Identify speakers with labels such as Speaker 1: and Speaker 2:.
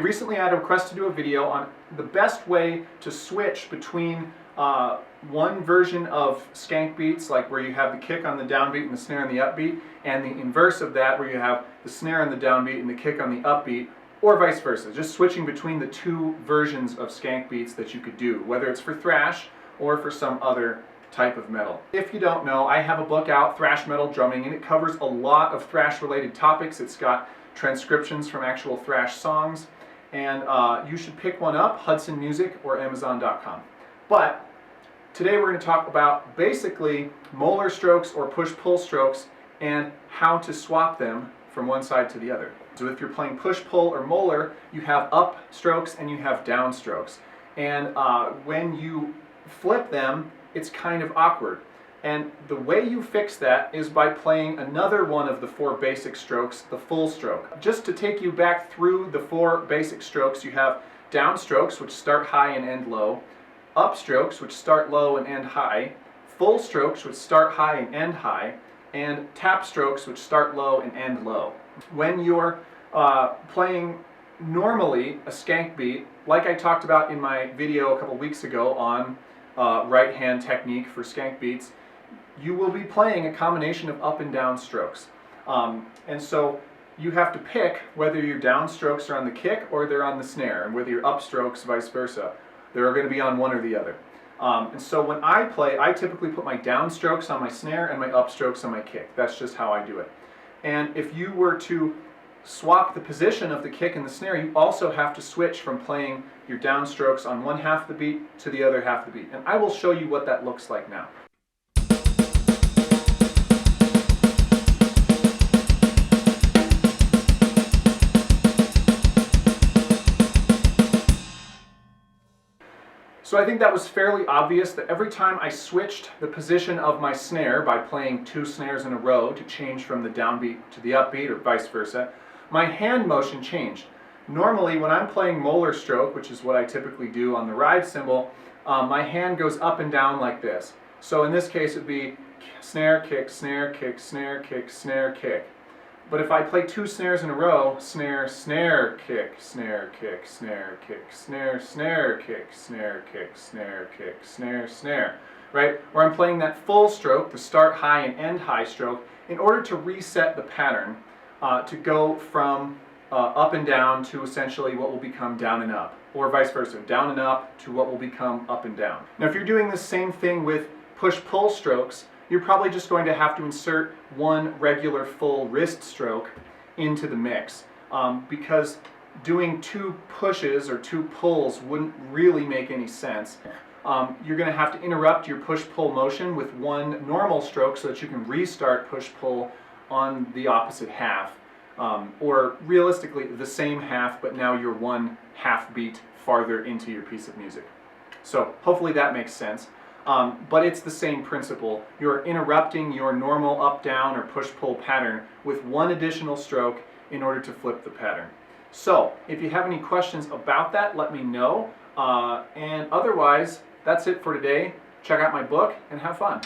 Speaker 1: Recently I had a request to do a video on the best way to switch between one version of skank beats, like where you have the kick on the downbeat and the snare on the upbeat, and the inverse of that where you have the snare on the downbeat and the kick on the upbeat, or vice versa. Just switching between the two versions of skank beats that you could do, whether it's for thrash or for some other type of metal. If you don't know, I have a book out, Thrash Metal Drumming, and it covers a lot of thrash related topics. It's got transcriptions from actual thrash songs, and you should pick one up, Hudson Music or Amazon.com. But today we're going to talk about basically Moeller strokes or push-pull strokes and how to swap them from one side to the other. So if you're playing push-pull or Moeller, you have up strokes and you have down strokes. And when you flip them, it's kind of awkward. And the way you fix that is by playing another one of the four basic strokes, the full stroke. Just to take you back through the four basic strokes, you have down strokes, which start high and end low, up strokes, which start low and end high, full strokes, which start high and end high, and tap strokes, which start low and end low. When you're playing normally a skank beat, like I talked about in my video a couple weeks ago on right hand technique for skank beats, you will be playing a combination of up and down strokes. And so you have to pick whether your down strokes are on the kick or they're on the snare, and whether your up strokes vice versa. They're going to be on one or the other. And so when I play, I typically put my down strokes on my snare and my up strokes on my kick. That's just how I do it. And if you were to swap the position of the kick and the snare, you also have to switch from playing your down strokes on one half of the beat to the other half of the beat. And I will show you what that looks like now. So I think that was fairly obvious that every time I switched the position of my snare by playing two snares in a row to change from the downbeat to the upbeat or vice versa, my hand motion changed. Normally when I'm playing Moeller stroke, which is what I typically do on the ride cymbal, my hand goes up and down like this. So in this case it would be snare, kick, snare, kick, snare, kick, snare, kick. But if I play two snares in a row, snare, snare, kick, snare, kick, snare, kick, snare, snare, kick, snare, kick, snare, kick, snare, snare, right? Where I'm playing that full stroke, the start high and end high stroke, in order to reset the pattern to go from up and down to essentially what will become down and up, or vice versa, down and up to what will become up and down. Now if you're doing the same thing with push-pull strokes, you're probably just going to have to insert one regular full wrist stroke into the mix, because doing two pushes or two pulls wouldn't really make any sense. You're going to have to interrupt your push-pull motion with one normal stroke so that you can restart push-pull on the opposite half, or realistically the same half, but now you're one half beat farther into your piece of music. So hopefully that makes sense. But it's the same principle. You're interrupting your normal up-down or push-pull pattern with one additional stroke in order to flip the pattern. So if you have any questions about that, let me know. And otherwise, that's it for today. Check out my book and have fun.